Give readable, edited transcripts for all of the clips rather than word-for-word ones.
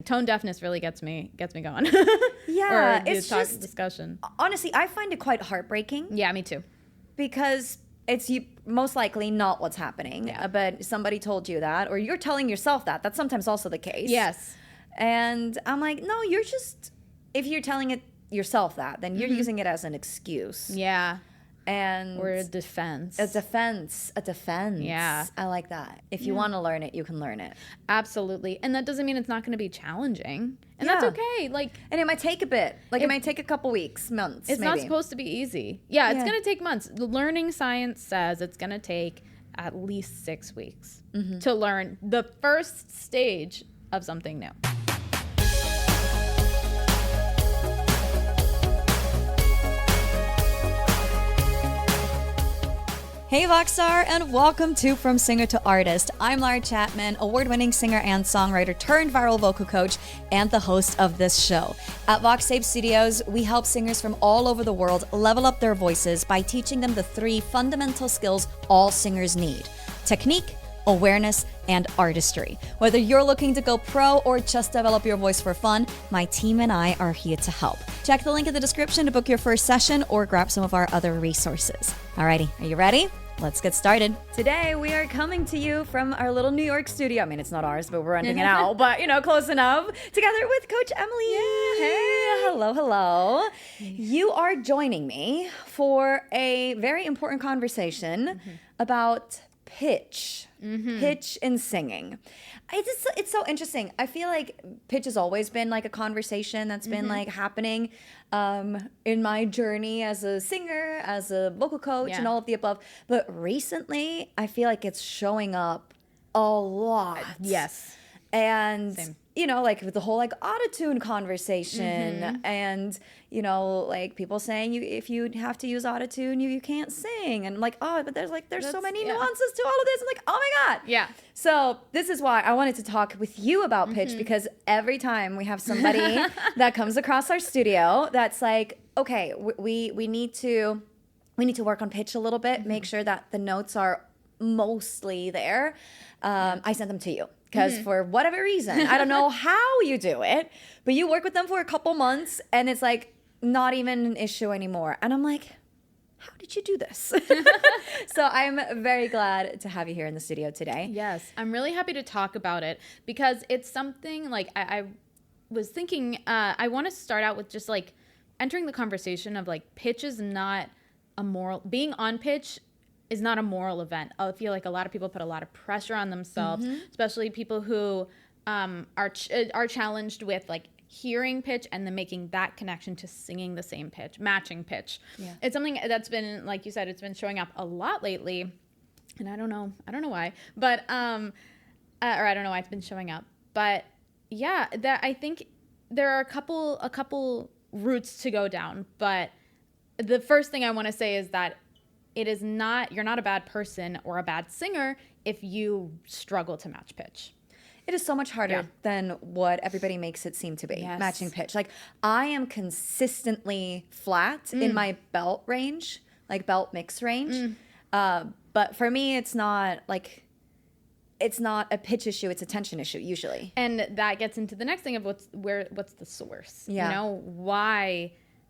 tone deafness really gets me going. Yeah, or it's just discussion. Honestly, I find it quite heartbreaking. Yeah, me too. Because it's most likely not what's happening, but somebody told you that, or you're telling yourself that. That's sometimes also the case. Yes. And I'm like, no, you're just, if you're telling it yourself that, then you're using it as an excuse. Yeah. And Or a defense. A defense. Yeah. I like that. If you want to learn it, you can learn it. Absolutely. And that doesn't mean it's not going to be challenging. And that's okay. And it might take a bit. It might take a couple weeks, months. It's maybe. not supposed to be easy. Yeah, it's going to take months. The learning science says it's going to take at least 6 weeks to learn the first stage of something new. Hey Voxstar, and welcome to From Singer to Artist. I'm Lara Chapman, award-winning singer and songwriter turned viral vocal coach and the host of this show. At VoxTape Studios, we help singers from all over the world level up their voices by teaching them the 3 fundamental skills all singers need: technique, awareness, and artistry. Whether you're looking to go pro or just develop your voice for fun, my team and I are here to help. Check the link in the description to book your first session or grab some of our other resources. Alrighty, are you ready? Let's get started. Today, we are coming to you from our little New York studio. I mean, it's not ours, but we're renting it out, but close enough. Together with Coach Emily. Yeah. Hey, hello. You are joining me for a very important conversation about pitch. Pitch in singing. It's so interesting. I feel like pitch has always been like a conversation that's been like happening in my journey as a singer, as a vocal coach, and all of the above. But recently, I feel like it's showing up a lot. Yes. And Same. Like with the whole like autotune conversation and like people saying if you have to use autotune you can't sing, and like, oh, but there's so many nuances to all of this. I'm like, oh my god. Yeah. So this is why I wanted to talk with you about pitch, because every time we have somebody that comes across our studio that's like, okay, we need to work on pitch a little bit, make sure that the notes are mostly there. I sent them to you. Because for whatever reason, I don't know how you do it, but you work with them for a couple months and it's like not even an issue anymore. And I'm like, how did you do this? So I'm very glad to have you here in the studio today. Yes, I'm really happy to talk about it because it's something like I was thinking, I want to start out with just like entering the conversation of like pitch is not a moral, being on pitch is not a moral event. I feel like a lot of people put a lot of pressure on themselves, especially people who are challenged with like hearing pitch and then making that connection to singing the same pitch, matching pitch. Yeah. It's something that's been, like you said, it's been showing up a lot lately, and I don't know why, but or I don't know why it's been showing up, but yeah, that I think there are a couple routes to go down, but the first thing I want to say is that you're not a bad person or a bad singer if you struggle to match pitch. It is so much harder than what everybody makes it seem to be, matching pitch. Like, I am consistently flat in my belt range, like belt mix range. But for me, it's not a pitch issue, it's a tension issue usually. And that gets into the next thing of what's the source? Yeah.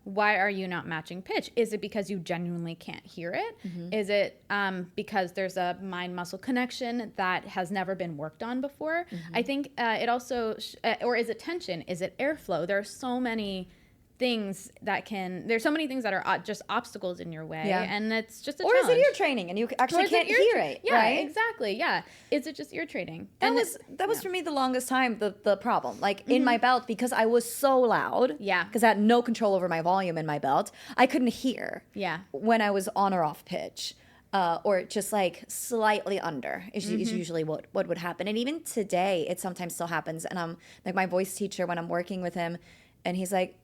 Why are you not matching pitch? Is it because you genuinely can't hear it? Is it because there's a mind-muscle connection that has never been worked on before? I think it also, or is it tension? Is it airflow? There are so many things there's so many things that are just obstacles in your way, and it's just a challenge. Or is it ear training and you actually can't hear it? Yeah, right? Exactly. Yeah, is it just ear training? That was for me the longest time the problem. Like in my belt, because I was so loud. Yeah. Because I had no control over my volume in my belt, I couldn't hear. Yeah. When I was on or off pitch. Or just like slightly under is usually what would happen. And even today, it sometimes still happens. And I'm like, my voice teacher, when I'm working with him, and he's like,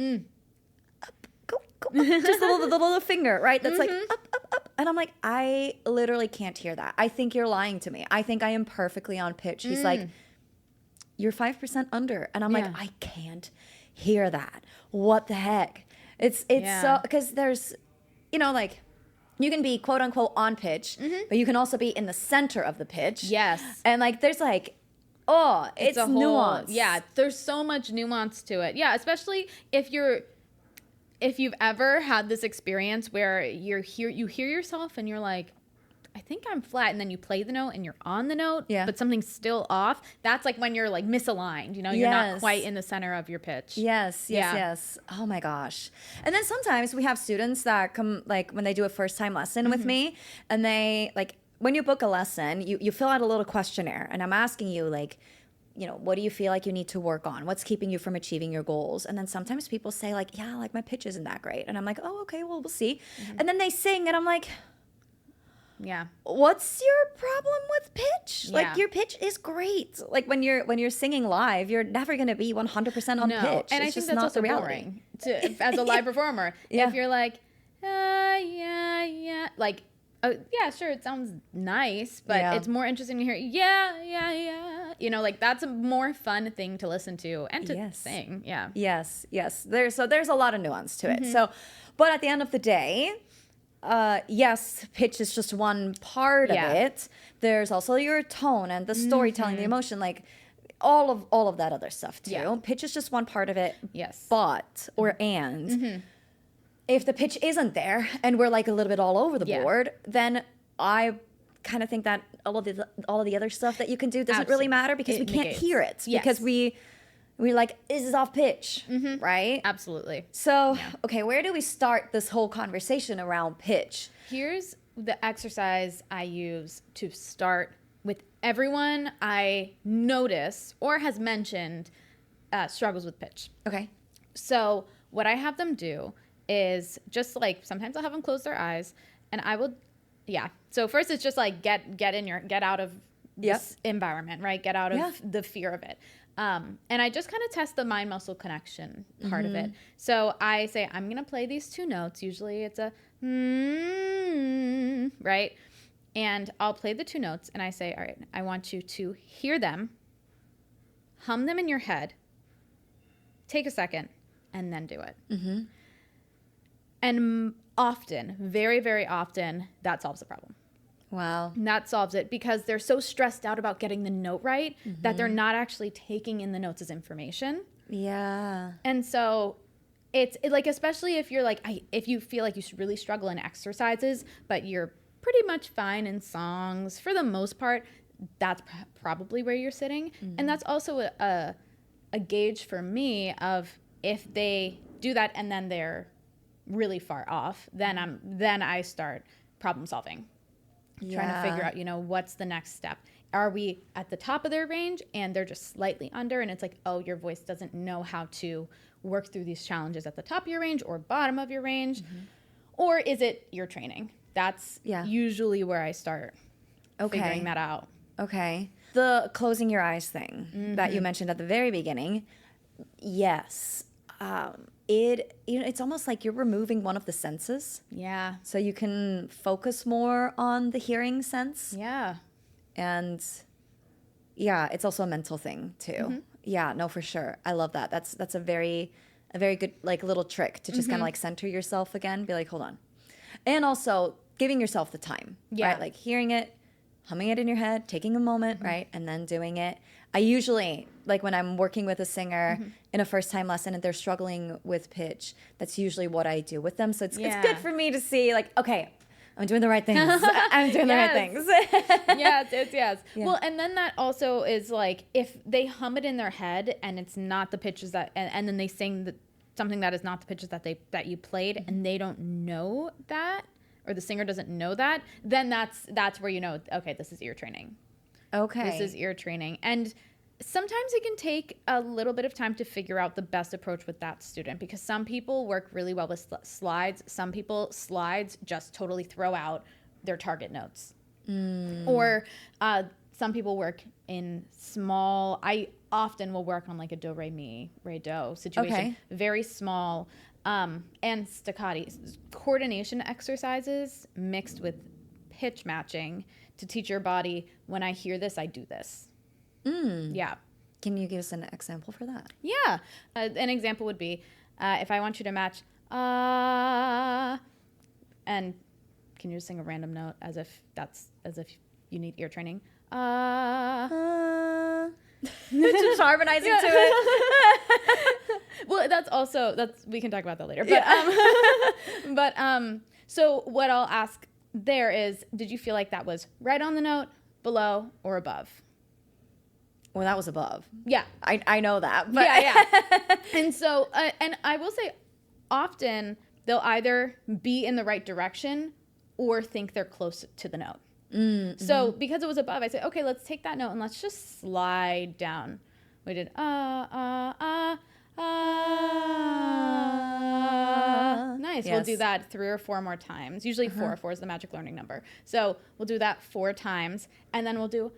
up, go, just the little finger, right? That's like up. And I'm like, I literally can't hear that. I think you're lying to me. I think I am perfectly on pitch. He's like, you're 5% under. And I'm like, I can't hear that. What the heck? It's so, because there's, like, you can be quote unquote on pitch, but you can also be in the center of the pitch. Yes. And like, there's like Oh, it's a whole nuance. Yeah, there's so much nuance to it. Yeah, especially if you've ever had this experience where you hear yourself and you're like, I think I'm flat, and then you play the note and you're on the note, but something's still off. That's like when you're like misaligned, you know, you're not quite in the center of your pitch. Yes. Oh my gosh. And then sometimes we have students that come, like when they do a first time lesson with me, and they like, when you book a lesson, you fill out a little questionnaire, and I'm asking you like, you know, what do you feel like you need to work on? What's keeping you from achieving your goals? And then sometimes people say like, yeah, like my pitch isn't that great. And I'm like, oh, okay, well, we'll see. And then they sing and I'm like, yeah, what's your problem with pitch? Like Yeah. your pitch is great. Like when you're singing live, you're never going to be 100% on no. pitch. And I It's think just that's not also the reality. boring as a live performer. Yeah. If you're like, yeah, like, oh, yeah, sure, it sounds nice, but Yeah. it's more interesting to hear, yeah. You know, like that's a more fun thing to listen to and to sing. Yeah. Yes. There's a lot of nuance to it. So, but at the end of the day, yes, pitch is just one part of it. There's also your tone and the storytelling, the emotion, like all of that other stuff too. Yeah. Pitch is just one part of it. Yes. But if the pitch isn't there and we're like a little bit all over the board, then I kind of think that all of the other stuff that you can do doesn't really matter because It we can't negates. hear it Yes. because we're like, this is off pitch, right? Absolutely. So, okay, where do we start this whole conversation around pitch? Here's the exercise I use to start with everyone I notice or has mentioned struggles with pitch. Okay. So what I have them do is just like, sometimes I'll have them close their eyes and I will, So first it's just like get out of this environment, right? Get out of the fear of it. And I just kind of test the mind muscle connection part of it. So I say, I'm going to play these two notes. Usually it's a, right? And I'll play the two notes and I say, all right, I want you to hear them, hum them in your head, take a second, and then do it. And often, very, very often, that solves the problem. Wow. And that solves it because they're so stressed out about getting the note right that they're not actually taking in the notes as information. Yeah. And so it's like, especially if you're like, if you feel like you really struggle in exercises, but you're pretty much fine in songs for the most part, that's probably where you're sitting. And that's also a gauge for me of if they do that and then they're really far off, then I start problem solving. Trying to figure out, you know, what's the next step. Are we at the top of their range and they're just slightly under and it's like, oh, your voice doesn't know how to work through these challenges at the top of your range or bottom of your range? Or is it your training? That's usually where I start figuring that out. Okay. The closing your eyes thing that you mentioned at the very beginning. Yes. It's almost like you're removing one of the senses. Yeah. So you can focus more on the hearing sense. Yeah. And it's also a mental thing too. Yeah, no, for sure. I love that. That's a very good like little trick to just kind of like center yourself again. Be like, hold on. And also giving yourself the time, right? Like hearing it, humming it in your head, taking a moment, right? And then doing it. I usually, like when I'm working with a singer in a first time lesson and they're struggling with pitch, that's usually what I do with them. So it's good for me to see like, okay, I'm doing the right things. I'm doing the right things. yes. Yeah. Well, and then that also is like, if they hum it in their head and it's not the pitches that, and then they sing something that is not the pitches that you played and they don't know that, or the singer doesn't know that, then that's where you know, okay, this is ear training. Okay. This is ear training. And sometimes it can take a little bit of time to figure out the best approach with that student because some people work really well with slides. Some people, slides just totally throw out their target notes. Or some people work in small, I often will work on like a do, re, mi, re, do situation. Okay. Very small. And staccati, coordination exercises mixed with pitch matching to teach your body, when I hear this, I do this. Yeah. Can you give us an example for that? Yeah. An example would be if I want you to match, and can you just sing a random note as if you need ear training? Just harmonizing to it. Well, we can talk about that later. But so what I'll ask there is, did you feel like that was right on the note, below, or above? Well, that was above. Yeah. I know that. But Yeah. And so, and I will say, often they'll either be in the right direction or think they're close to the note. Mm-hmm. So because it was above, I said, okay, let's take that note and let's just slide down. We did nice. Yes. We'll do that 3 or 4 more times. Usually 4. 4 is the magic learning number. So we'll do that 4 times, and then we'll do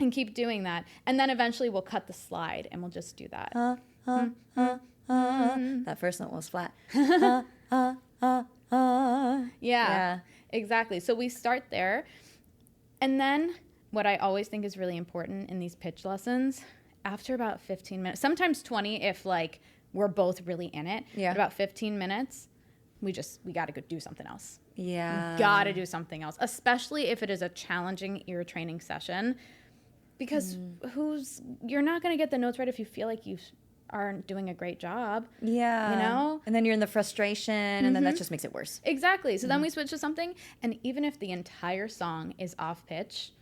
and keep doing that. And then eventually we'll cut the slide and we'll just do that. That first note was flat. Yeah, exactly. So we start there. And then what I always think is really important in these pitch lessons, after about 15 minutes, sometimes 20 if like we're both really in it. Yeah. But about 15 minutes, we got to go do something else. Yeah. Got to do something else, especially if it is a challenging ear training session, because you're not going to get the notes right if you feel like you aren't doing a great job. Yeah. You know? And then you're in the frustration, and then that just makes it worse. Exactly. So then we switch to something, and even if the entire song is off pitch,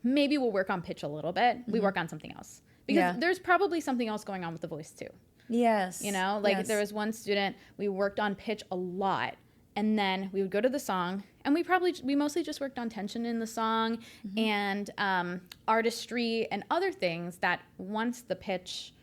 maybe we'll work on pitch a little bit. We work on something else. Because there's probably something else going on with the voice too. Yes. You know, like there was one student, we worked on pitch a lot, and then we would go to the song, and we mostly just worked on tension in the song and artistry and other things that once the pitch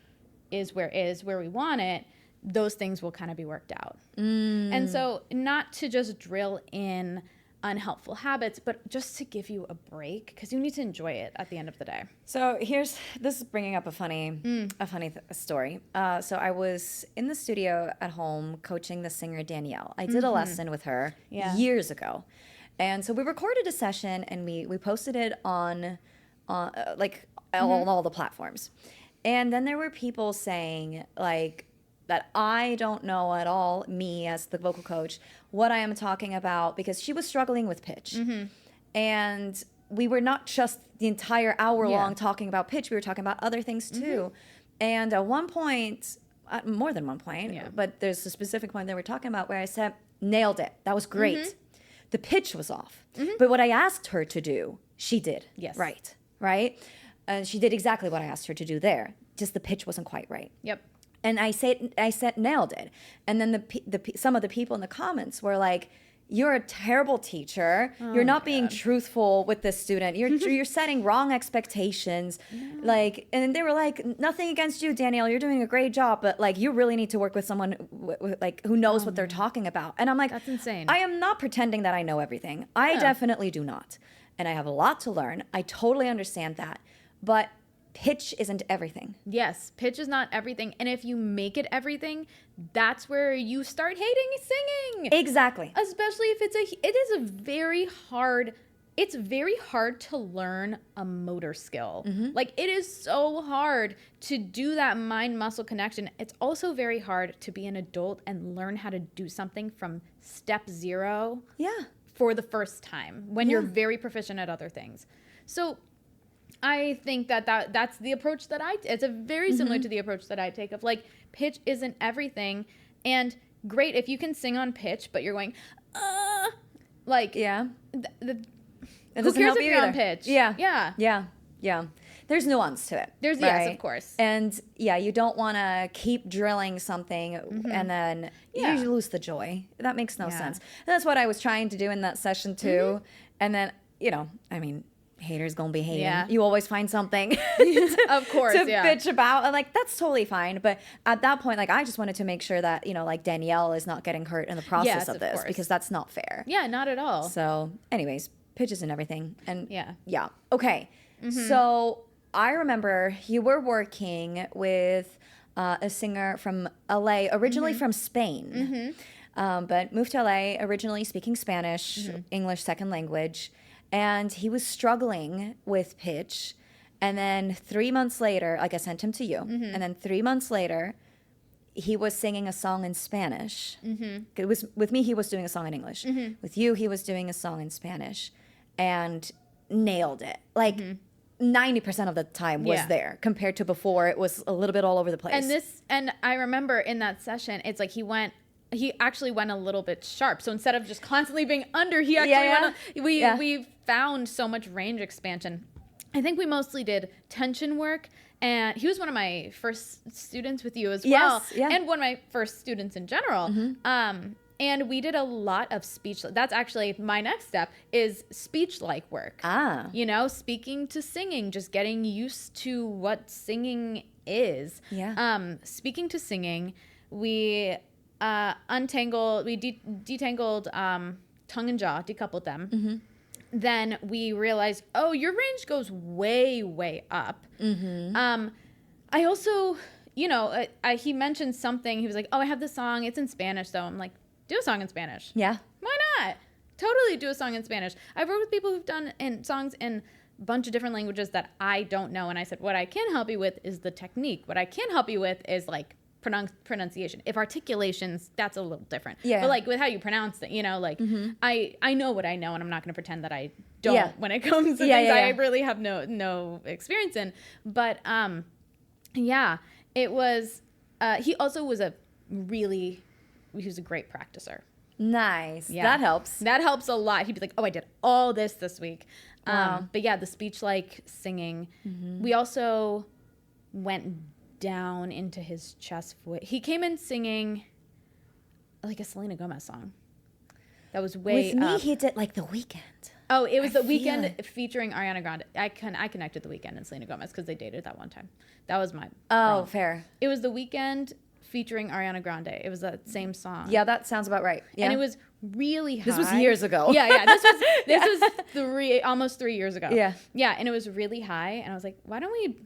is where we want it, those things will kind of be worked out. And so not to just drill in unhelpful habits, but just to give you a break, because you need to enjoy it at the end of the day. So this is bringing up a funny story. So I was in the studio at home coaching the singer Danielle. I did a lesson with her years ago. And so we recorded a session and we posted it on all the platforms. And then there were people saying like that I don't know at all, me as the vocal coach, what I am talking about, because she was struggling with pitch. And we were not just the entire hour long talking about pitch, we were talking about other things too. And at one point, more than one point, but there's a specific point that we're talking about where I said, nailed it. That was great. The pitch was off. But what I asked her to do, she did. Yes. Right? And she did exactly what I asked her to do there. Just the pitch wasn't quite right. Yep. And I said nailed it. And then some of the people in the comments were like, you're a terrible teacher. You're not being truthful with this student. You're setting wrong expectations. No. Like, and they were like, nothing against you, Danielle. You're doing a great job, but like, you really need to work with someone like who knows what they're talking about. And I'm like, that's insane. I am not pretending that I know everything. I definitely do not. And I have a lot to learn. I totally understand that. But pitch isn't everything. Yes, pitch is not everything. And if you make it everything, that's where you start hating singing. Exactly. Especially if it's very hard to learn a motor skill. Like, it is so hard to do that mind-muscle connection. It's also very hard to be an adult and learn how to do something from step 0 for the first time when you're very proficient at other things. So I think that's the approach that it's a very similar to the approach that I take of like, pitch isn't everything. And great if you can sing on pitch, but you're going, like, who cares if you're on pitch? Yeah. There's nuance to it. Yes, of course. And you don't want to keep drilling something and then you lose the joy. That makes no sense. And that's what I was trying to do in that session too. And then, haters gonna be hating. You always find something of course to bitch about, and like that's totally fine. But at that point, like I just wanted to make sure that like Danielle is not getting hurt in the process of this, because that's not fair. Not at all. So anyways, pitches and everything. And okay. So I remember you were working with a singer from LA, originally from Spain, but moved to LA, originally speaking Spanish, English second language. And he was struggling with pitch. And then 3 months later, like I sent him to you. And then 3 months later, he was singing a song in Spanish. It was with me, he was doing a song in English. With you, he was doing a song in Spanish, and nailed it. Like 90% of the time was there, compared to before. It was a little bit all over the place. And I remember in that session, it's like he actually went a little bit sharp. So instead of just constantly being under, he actually we found so much range expansion. I think we mostly did tension work, and he was one of my first students with you as well, and one of my first students in general. And we did a lot of speech. That's actually my next step, is speech-like work. You know, speaking to singing, just getting used to what singing is. Speaking to singing, we detangled tongue and jaw, decoupled them. Then we realized, oh, your range goes way, way up. I also, you know, he mentioned something. He was like, oh, I have this song. It's in Spanish, though. I'm like, do a song in Spanish. Yeah. Why not? Totally do a song in Spanish. I've worked with people who've done songs in a bunch of different languages that I don't know. And I said, what I can help you with is the technique. What I can help you with is like pronunciation. If articulations, that's a little different. But like with how you pronounce it, you know, like I know what I know, and I'm not going to pretend that I don't when it comes to things I really have no experience in. But it was. He also was he was a great practicer. Nice. That helps. That helps a lot. He'd be like, oh, I did all this week. But yeah, the speech-like singing. We also went down into his chest voice. He came in singing like a Selena Gomez song. That was way With me, up. he did like The Weeknd. Oh, it was The Weeknd featuring Ariana Grande. I connected The Weeknd and Selena Gomez because they dated that one time. That was my wrong. Fair. It was The Weeknd featuring Ariana Grande. It was that same song. Yeah, that sounds about right. Yeah. And it was really high. This was years ago. Yeah. This was almost 3 years ago. Yeah, and it was really high. And I was like, why don't we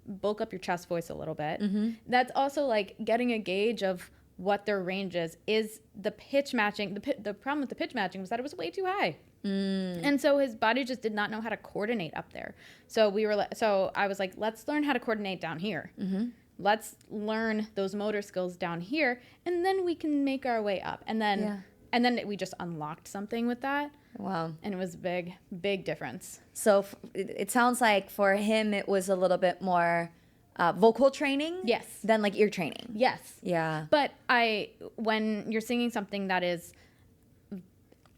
bulk up your chest voice a little bit? That's also like getting a gauge of what their range is the pitch matching. The problem with the pitch matching was that it was way too high. And so his body just did not know how to coordinate up there. So I was like, let's learn how to coordinate down here. Let's learn those motor skills down here, and then we can make our way up. And then we just unlocked something with that. Wow. And it was a big difference. So it sounds like for him, it was a little bit more vocal training. Yes. Than like ear training. Yes. Yeah. But when you're singing something that is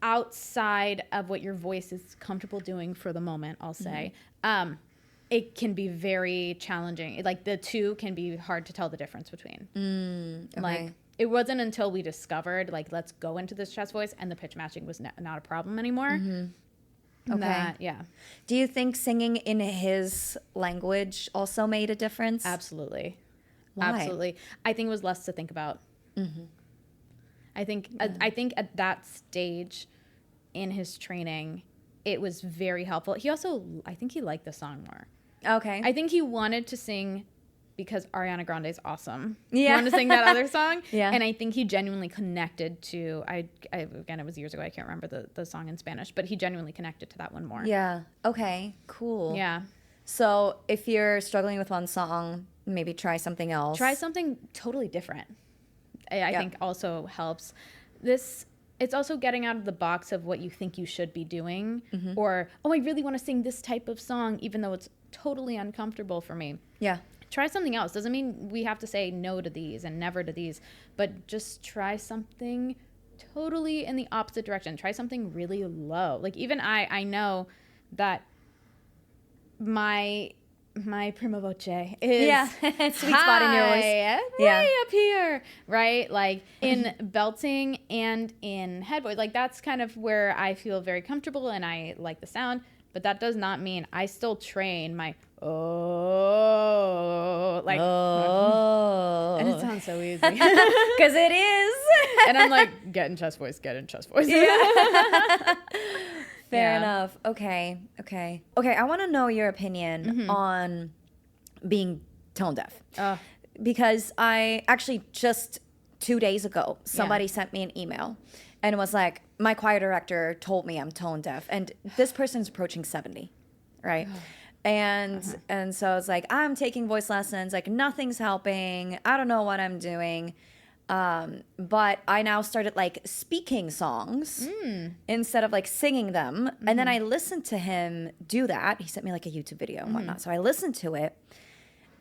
outside of what your voice is comfortable doing for the moment, I'll say, it can be very challenging. Like the two can be hard to tell the difference between. Okay. Like it wasn't until we discovered, like, let's go into this chest voice, and the pitch matching was not a problem anymore. Okay. Do you think singing in his language also made a difference? Absolutely. Why? Absolutely. I think it was less to think about. I think at that stage in his training, it was very helpful. I think he liked the song more. Okay. I think he wanted to sing because Ariana Grande is awesome. Yeah. He wanted to sing that other song. Yeah. And I think he genuinely connected to, again, it was years ago. I can't remember the song in Spanish, but he genuinely connected to that one more. Yeah. Okay. Cool. Yeah. So if you're struggling with one song, maybe try something else. Try something totally different. I think also helps. It's also getting out of the box of what you think you should be doing, or, oh, I really want to sing this type of song, even though it's totally uncomfortable for me. Yeah. Try something else. Doesn't mean we have to say no to these and never to these, but just try something totally in the opposite direction. Try something really low. Like even I know that my prima voce is sweet spot in your voice. Way up here, right? Like in belting and in head voice. Like that's kind of where I feel very comfortable and I like the sound. But that does not mean I still train my and it sounds so easy because it is. And I'm like, get in chest voice. Fair enough. Okay. I want to know your opinion on being tone deaf. Because I actually just 2 days ago, somebody sent me an email and it was like, my choir director told me I'm tone deaf. And this person's approaching 70, right? And so it's like, I'm taking voice lessons, like nothing's helping. I don't know what I'm doing. But I now started like speaking songs instead of like singing them. And then I listened to him do that. He sent me like a YouTube video and whatnot. So I listened to it,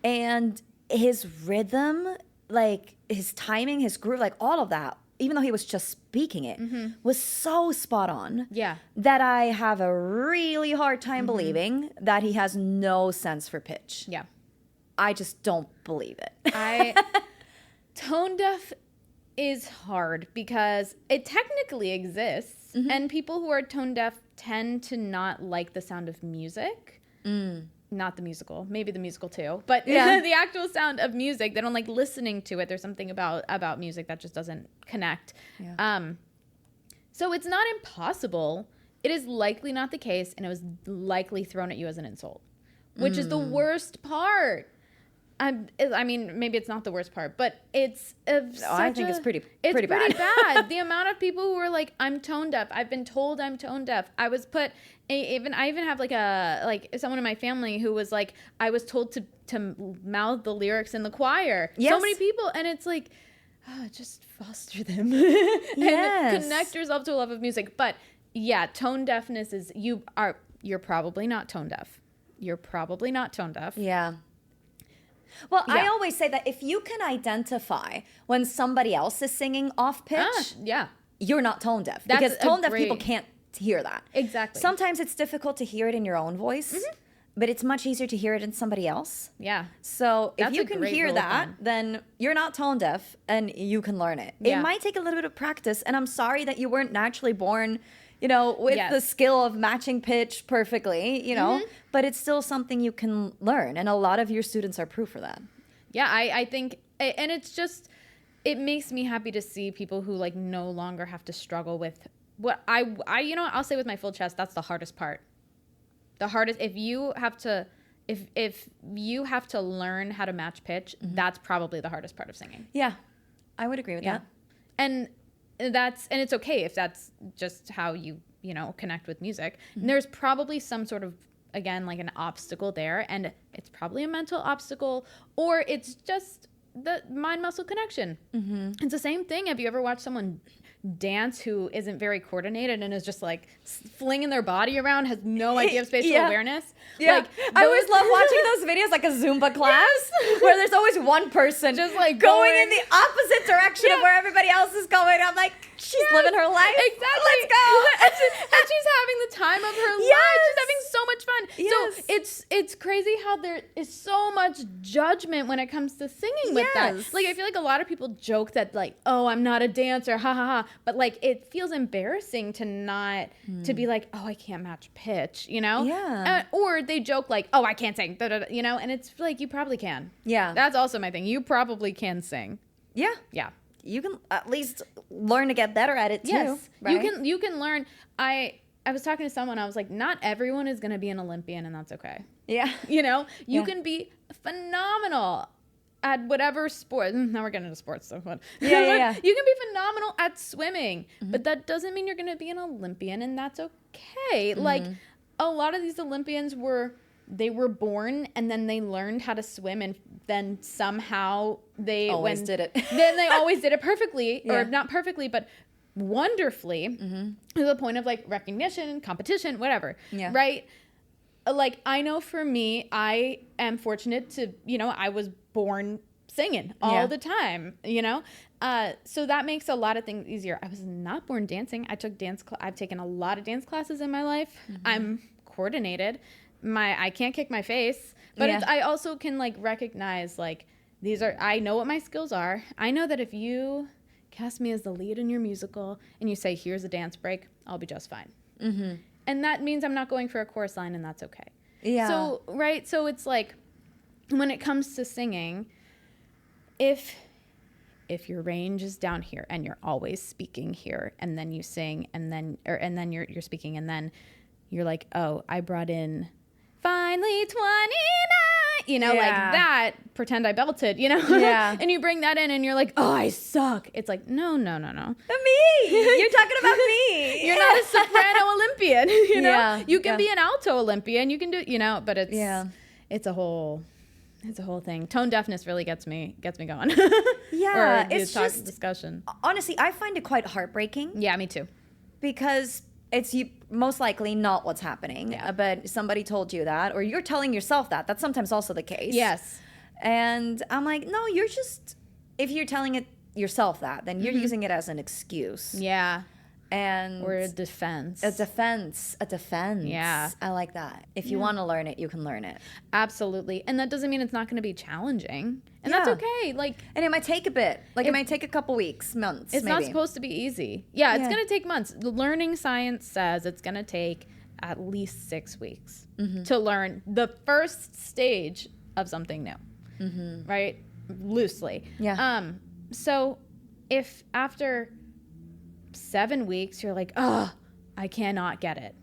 and his rhythm, like his timing, his groove, like all of that, even though he was just speaking it, was so spot on. Yeah. That I have a really hard time believing that he has no sense for pitch. Yeah. I just don't believe it. Tone deaf is hard because it technically exists, and people who are tone deaf tend to not like the sound of music. Not the musical, maybe the musical too, but the actual sound of music. They don't like listening to it. There's something about music that just doesn't connect. Yeah. So it's not impossible. It is likely not the case, and it was likely thrown at you as an insult, which is the worst part. I mean, maybe it's not the worst part, but it's I think it's pretty pretty bad. bad. The amount of people who are like, I'm tone deaf. I've been told I'm tone deaf. I was put I even have like someone in my family who was like, I was told to mouth the lyrics in the choir. Yes. So many people, and it's like, just foster them and connect yourself to a love of music. But yeah, tone deafness is you're probably not tone deaf. You're probably not tone deaf. Yeah. Well, I always say that if you can identify when somebody else is singing off pitch, you're not tone deaf. Because tone deaf people can't hear that. Exactly. Sometimes it's difficult to hear it in your own voice, but it's much easier to hear it in somebody else. Yeah. So if you can hear that, then you're not tone deaf and you can learn it. Yeah. It might take a little bit of practice, and I'm sorry that you weren't naturally born, with the skill of matching pitch perfectly, but it's still something you can learn. And a lot of your students are proof for that. Yeah, I think, and it's just, it makes me happy to see people who like no longer have to struggle with what I'll say with my full chest, that's the hardest part. The hardest, if you have to learn how to match pitch, that's probably the hardest part of singing. Yeah, I would agree with that. And it's okay if that's just how you connect with music. And there's probably some sort of, again, like an obstacle there, and it's probably a mental obstacle, or it's just the mind muscle connection. It's the same thing. Have you ever watched someone dance who isn't very coordinated and is just like flinging their body around, has no idea of spatial awareness? Yeah. Like, I always love watching those videos, like a Zumba class, where there's always one person just like going in the opposite direction of where everybody else is going. I'm like, she's living her life. Exactly. Let's go. and she's having the time of her life. She's having so much fun. Yes. So it's crazy how there is so much judgment when it comes to singing with that. Like, I feel like a lot of people joke that like, oh, I'm not a dancer, ha ha ha. But like, it feels embarrassing to not to be like, oh, I can't match pitch, Yeah. Or they joke like, oh, I can't sing, and it's like, you probably can. Yeah. That's also my thing. You probably can sing. Yeah. Yeah. You can at least learn to get better at it too. Yes. Right? You can learn. I was talking to someone, I was like, not everyone is going to be an Olympian, and that's okay. Yeah. You can be phenomenal at whatever sport. Now we're getting into sports, so fun. Yeah. You can be phenomenal at swimming, but that doesn't mean you're going to be an Olympian, and that's okay. Like, a lot of these Olympians were born and then they learned how to swim, and then somehow they always did it. Then they always did it perfectly, or not perfectly, but wonderfully, to the point of like recognition, competition, whatever. Yeah. Right? Like, I know for me, I am fortunate to, I was born singing all the time, so that makes a lot of things easier. I was not born dancing. I took I've taken a lot of dance classes in my life. I'm coordinated. I can't kick my face, but I also can like recognize like, I know what my skills are. I know that if you cast me as the lead in your musical and you say, here's a dance break, I'll be just fine. And that means I'm not going for a chorus line, and that's okay. Yeah. So, right. So it's like, when it comes to singing, if your range is down here and you're always speaking here, and then you sing, and then you're speaking, and then you're like, oh, I brought in finally 29, like that, pretend I belted, and you bring that in and you're like, oh, I suck. It's like, no. Me. You're talking about me. You're not a soprano Olympian. Olympian, you know? Yeah, You can be an alto Olympian. You can do, you know, but it's a whole thing. Tone deafness really gets me going. Yeah, or it's just discussion. Honestly, I find it quite heartbreaking. Yeah, me too. Because it's most likely not what's happening, but somebody told you that, or you're telling yourself that. That's sometimes also the case. Yes. And I'm like, no, you're just, if you're telling it yourself that, then you're using it as an excuse. Yeah. And or a defense. A defense. Yeah. I like that. If you want to learn it, you can learn it. Absolutely. And that doesn't mean it's not going to be challenging. And that's okay. Like, and it might take a bit. Like, it might take a couple weeks, months. It's not supposed to be easy. Yeah, it's going to take months. Learning science says it's going to take at least 6 weeks to learn the first stage of something new. Right? Loosely. Yeah. So if after 7 weeks you're like, oh, I cannot get it.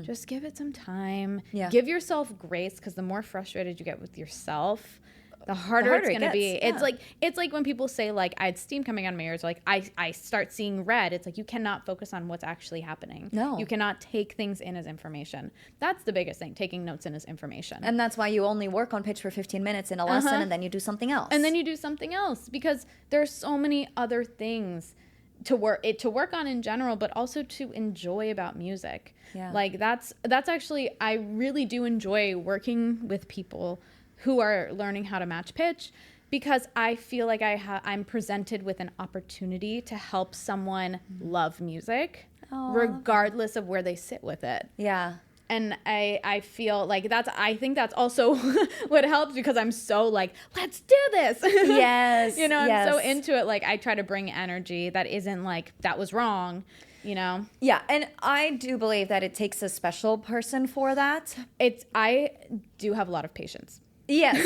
Just give it some time. Yeah. Give yourself grace, because the more frustrated you get with yourself, the harder it's going to be. Yeah. It's like when people say, like, I had steam coming out of my ears, like I start seeing red. It's like, you cannot focus on what's actually happening. No. You cannot take things in as information. That's the biggest thing, taking notes in as information. And that's why you only work on pitch for 15 minutes in a lesson, and then you do something else. Because there's so many other things to work on in general, but also to enjoy about music. Yeah. Like that's actually, I really do enjoy working with people who are learning how to match pitch, because I feel like I'm presented with an opportunity to help someone love music, regardless of where they sit with it. Yeah. And I feel like I think that's also what helps, because I'm so like, let's do this. Yes. You know, I'm so into it. Like, I try to bring energy that isn't like, that was wrong, you know? Yeah. And I do believe that it takes a special person for that. I do have a lot of patience. Yes.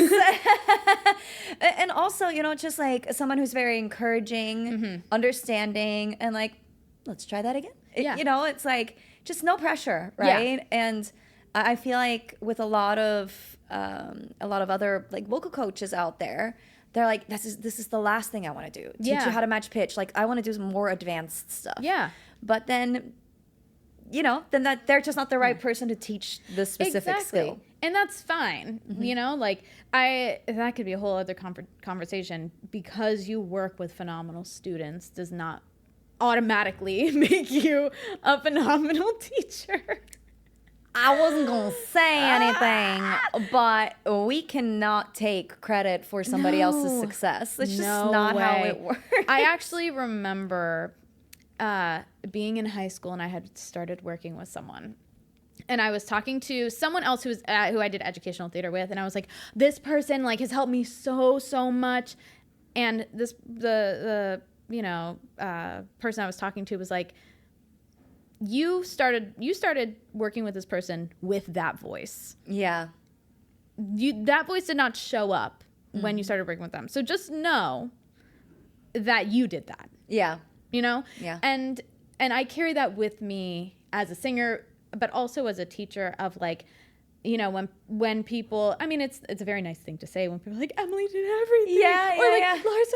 And also, you know, just like someone who's very encouraging, understanding, and like, let's try that again. Yeah. You know, it's like, just no pressure, right? Yeah. And I feel like with a lot of other like vocal coaches out there, they're like, this is the last thing I want to do. Teach you how to match pitch. Like, I want to do some more advanced stuff. Yeah. But then, you know, that they're just not the right person to teach this specific skill. And that's fine. You know, like that could be a whole other conversation. Because you work with phenomenal students does not automatically make you a phenomenal teacher. I wasn't going to say anything, but we cannot take credit for somebody else's success. It's just not how it works. I actually remember being in high school, and I had started working with someone. And I was talking to someone else who I did educational theater with, and I was like, this person like has helped me so much. And the person I was talking to was like, you started working with this person with that voice. Yeah. That voice did not show up when you started working with them. So just know that you did that. Yeah. You know? Yeah. And I carry that with me as a singer, but also as a teacher, of like, you know, when people, I mean, it's a very nice thing to say when people are like, Emily did everything. Yeah, or like, Larsa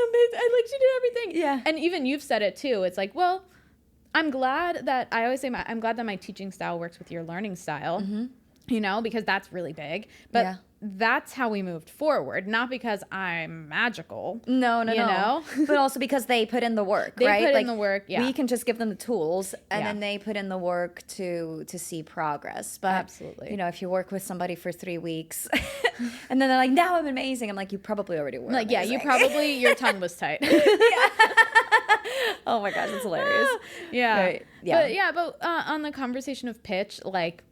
she did everything. Yeah. And even you've said it too. It's like, well, I'm glad that my teaching style works with your learning style, you know, because that's really big. But that's how we moved forward, not because I'm magical. No. You know? But also because they put in the work, they right? They put in the work, yeah. We can just give them the tools, and then they put in the work to see progress. But, absolutely. You know, if you work with somebody for 3 weeks, and then they're like, now I'm amazing. I'm like, you probably already were like, amazing. Yeah, your tongue was tight. Oh my gosh, that's hilarious. Yeah. Right. Yeah. But on the conversation of pitch, like,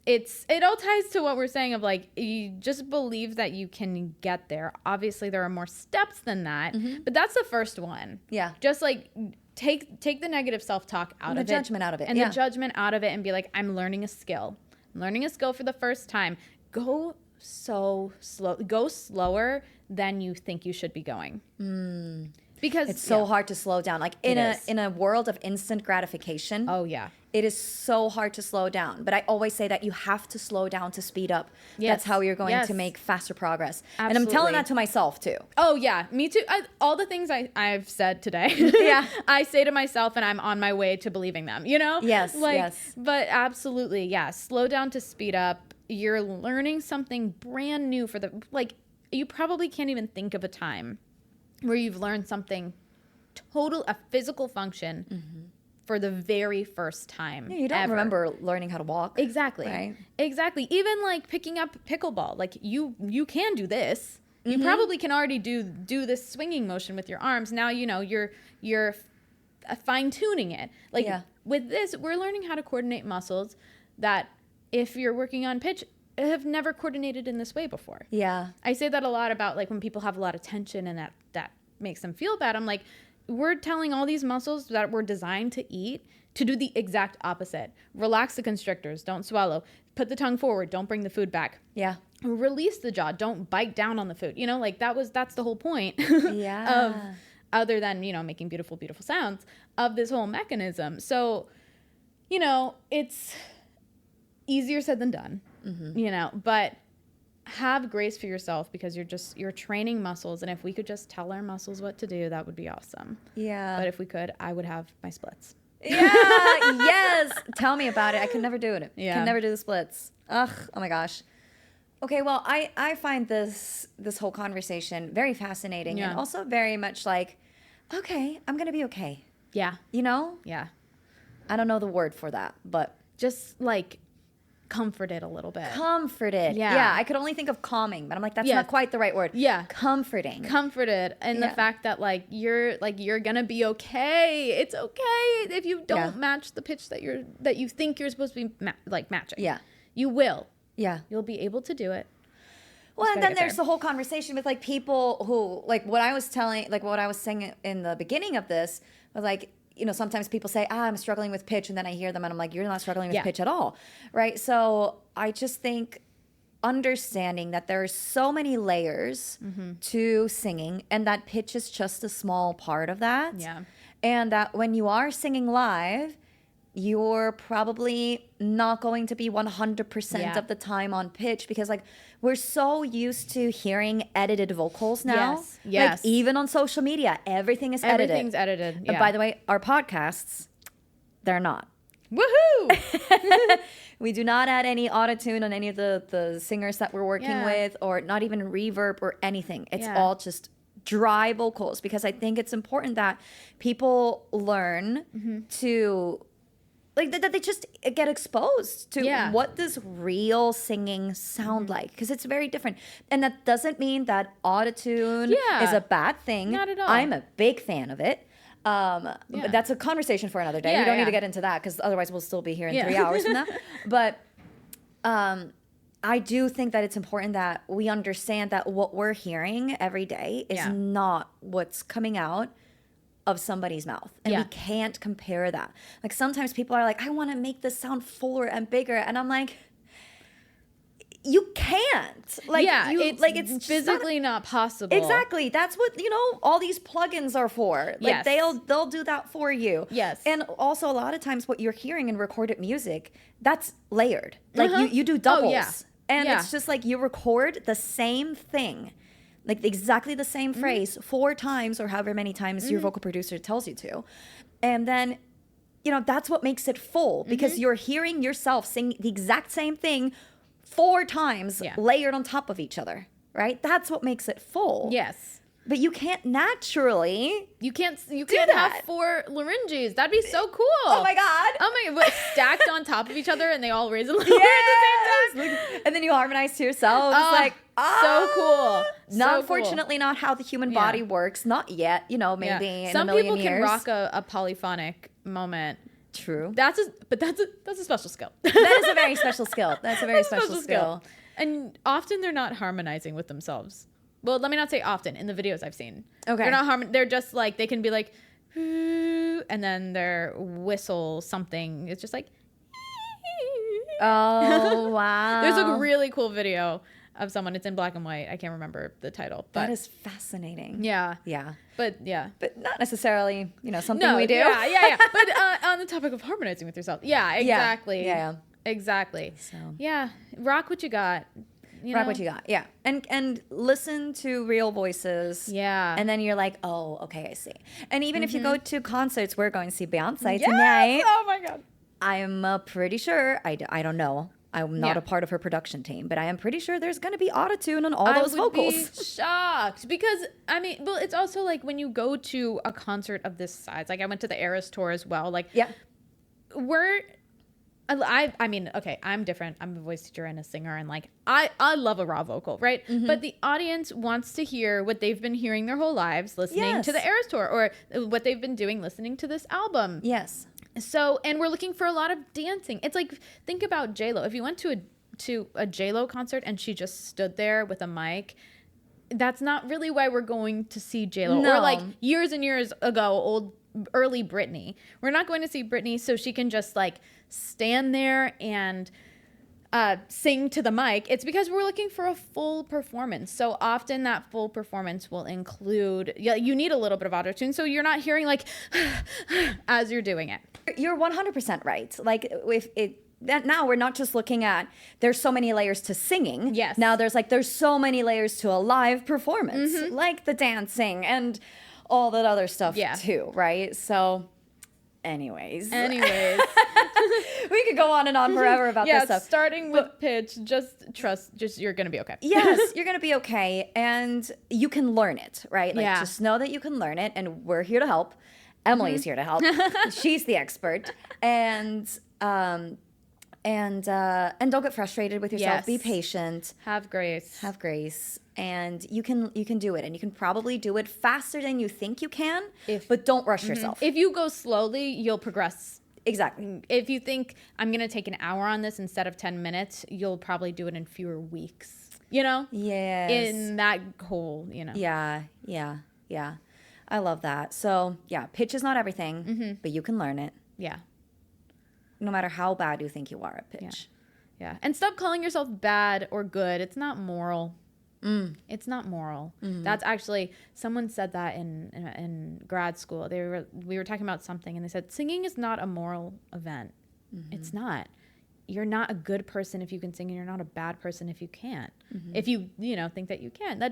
it all ties to what we're saying of like, you just believe that you can get there. Obviously there are more steps than that, but that's the first one. Yeah. Just like take the negative self-talk out of it. The judgment out of it. And the judgment out of it, and be like, I'm learning a skill. I'm learning a skill for the first time. Go so slow. Go slower than you think you should be going. Because it's so hard to slow down. Like in a world of instant gratification. Oh yeah. It is so hard to slow down. But I always say that you have to slow down to speed up. Yes. That's how you're going to make faster progress. And I'm telling Absolutely. that to myself too. Oh yeah, me too. All the things I've said today, Yeah. I say to myself, and I'm on my way to believing them. You know? Yes, Like, yes. But absolutely, yeah. Slow down to speed up. You're learning something brand new for the like. You probably can't even think of a time where you've learned something a physical function for the very first time. Yeah, you don't ever. remember learning how to walk. Exactly. Right? Exactly. Even like picking up pickleball, like you can do this. You probably can already do this swinging motion with your arms. Now you know you're fine tuning it. Like with this, we're learning how to coordinate muscles that if you're working on pitch have never coordinated in this way before. Yeah. I say that a lot about like when people have a lot of tension and that makes them feel bad. I'm like, we're telling all these muscles that were designed to eat to do the exact opposite. Relax the constrictors, don't swallow. Put the tongue forward, don't bring the food back. Yeah. Release the jaw, don't bite down on the food. You know, like that's the whole point Yeah. of other than, you know, making beautiful, beautiful sounds of this whole mechanism. So, you know, it's easier said than done, you know, but have grace for yourself because you're training muscles. And if we could just tell our muscles what to do, that would be awesome. Yeah. But if we could, I would have my splits. Yeah. Yes. Tell me about it. I could never do it. Yeah. Can never do the splits. Ugh. Oh my gosh. Okay. Well, I find this whole conversation very fascinating and also very much like, okay, I'm going to be okay. Yeah. You know? Yeah. I don't know the word for that, but Just like comforted a little bit. comforted. Yeah. Yeah. I could only think of calming, but I'm like, that's Yeah. not quite the right word. Yeah. Comforting. Comforted and the fact that you're gonna be okay. It's okay if you don't match the pitch that you think you're supposed to be matching. Yeah. You will. Yeah. You'll be able to do it. Well, Just and gotta then get there's there. the whole conversation with like people who like what I was saying in the beginning of this was like, you know, sometimes people say, I'm struggling with pitch. And then I hear them and I'm like, you're not struggling with pitch at all. Right. So I just think understanding that there are so many layers to singing and that pitch is just a small part of that. Yeah. And that when you are singing live, you're probably not going to be 100% of the time on pitch because like we're so used to hearing edited vocals now. Yes. Like even on social media, everything's edited. Everything's edited. And Yeah. by the way, our podcasts, they're not. Woohoo! We do not add any autotune on any of the singers that we're working with or not even reverb or anything. It's all just dry vocals because I think it's important that people learn to like that they just get exposed to what does real singing sound like because it's very different. And that doesn't mean that autotune is a bad thing. Not at all. I'm a big fan of it. But that's a conversation for another day. We don't need to get into that because otherwise we'll still be here in 3 hours from now. But I do think that it's important that we understand that what we're hearing every day is not what's coming out of somebody's mouth. And we can't compare that. Like sometimes people are like, I want to make this sound fuller and bigger. And I'm like, you can't. Like, it's physically not possible. Exactly. That's what, you know, all these plugins are for. Like they'll do that for you. Yes. And also a lot of times what you're hearing in recorded music, that's layered. Like you do doubles. And it's just like you record the same thing, like exactly the same phrase 4 times or however many times your vocal producer tells you to. And then, you know, that's what makes it full because you're hearing yourself sing the exact same thing 4 times layered on top of each other, right? That's what makes it full. Yes. But you can't naturally. You can't that. have 4 larynges. That'd be so cool. Oh my God. Oh my, what, stacked on top of each other and they all raise a lower at the same time. And then you harmonize to yourself. It's like, so cool. Not unfortunately not how the human body works. Not yet. You know, maybe in some a million people years. can rock a polyphonic moment. True. That's a special skill. That is a very special skill. That's a very special skill. And often they're not harmonizing with themselves. Well, let me not say often. In the videos I've seen, okay, they're not they're just like they can be like, and then their whistle something. It's just like. Oh wow! There's a really cool video of someone. It's in black and white. I can't remember the title. But that is fascinating. Yeah. Yeah. But yeah. But not necessarily, something we do. Yeah. But on the topic of harmonizing with yourself. Yeah, exactly. Yeah. Exactly. So yeah. Rock what you got. Rock what you got. Yeah. And listen to real voices. Yeah. And then you're like, oh, okay, I see. And even if you go to concerts, we're going to see Beyonce yes! tonight. Oh my God. I'm pretty sure, I don't know. I'm not a part of her production team, but I am pretty sure there's going to be autotune on all those vocals. I would be shocked because, well, it's also like when you go to a concert of this size, like I went to the Eras tour as well. Like, yeah, okay, I'm different. I'm a voice teacher and a singer, and like I love a raw vocal, right? Mm-hmm. But the audience wants to hear what they've been hearing their whole lives, listening to the Eras tour, or what they've been doing, listening to this album. Yes. So, and we're looking for a lot of dancing. It's like, think about J-Lo. If you went to a J-Lo concert and she just stood there with a mic, that's not really why we're going to see J-Lo. No. Or like years and years ago, early Britney. We're not going to see Britney so she can just like stand there and sing to the mic. It's because we're looking for a full performance. So often that full performance will include, you need a little bit of auto-tune so you're not hearing like as you're doing it. You're 100% right. Like now we're not just looking at there's so many layers to singing. Yes. Now there's so many layers to a live performance, like the dancing and all that other stuff too, right? So anyways. We could go on and on forever about this stuff. Starting with pitch, just you're going to be okay. Yes, you're going to be okay. And you can learn it, right? Like, just know that you can learn it, and we're here to help. Emily's here to help. She's the expert. And don't get frustrated with yourself. Yes. Be patient. Have grace. And you can do it. And you can probably do it faster than you think you can, but don't rush yourself. If you go slowly, you'll progress. Exactly. If you think I'm going to take an hour on this instead of 10 minutes, you'll probably do it in fewer weeks, Yes. In that whole, Yeah. I love that. So, pitch is not everything, but you can learn it. Yeah. No matter how bad you think you are at pitch. Yeah. And stop calling yourself bad or good. It's not moral. It's not moral. That's actually, someone said that in grad school. We were talking about something and they said singing is not a moral event. It's not. You're not a good person if you can sing, and you're not a bad person if you can't. If you think that you can.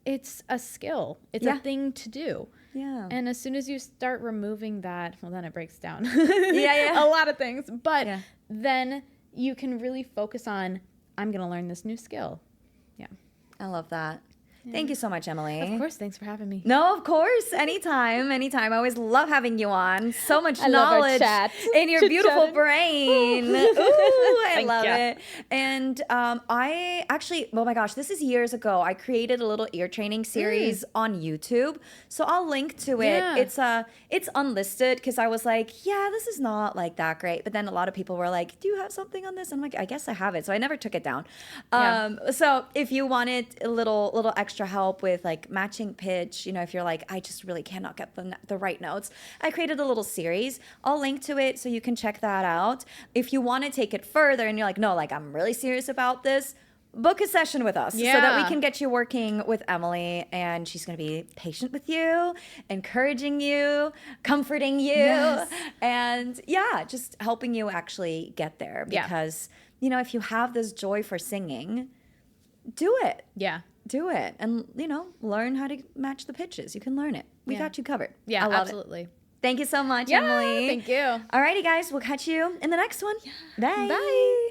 It's a skill. It's a thing to do. Yeah. And as soon as you start removing that, well, then it breaks down. Yeah. A lot of things. But then you can really focus on, I'm going to learn this new skill. Yeah. I love that. Yeah. Thank you so much, Emily. Of course. Thanks for having me. No, of course. Anytime. I always love having you on. So much knowledge in your beautiful brain. Ooh, I love it. And I actually, oh my gosh, this is years ago. I created a little ear training series on YouTube. So I'll link to it. Yeah. It's unlisted because I was like, this is not like that great. But then a lot of people were like, do you have something on this? And I'm like, I guess I have it. So I never took it down. So if you wanted a little extra help with like matching pitch, if you're like, I just really cannot get the right notes, I created a little series. I'll link to it so you can check that out. If you want to take it further and you're like, no, like I'm really serious about this, book a session with us so that we can get you working with Emily, and she's going to be patient with you, encouraging you, comforting you, and just helping you actually get there, because if you have this joy for singing, do it. Do it and, learn how to match the pitches. You can learn it. We got you covered. Yeah, I love absolutely. It. Thank you so much, Emily. Thank you. All righty, guys. We'll catch you in the next one. Yeah. Bye. Bye.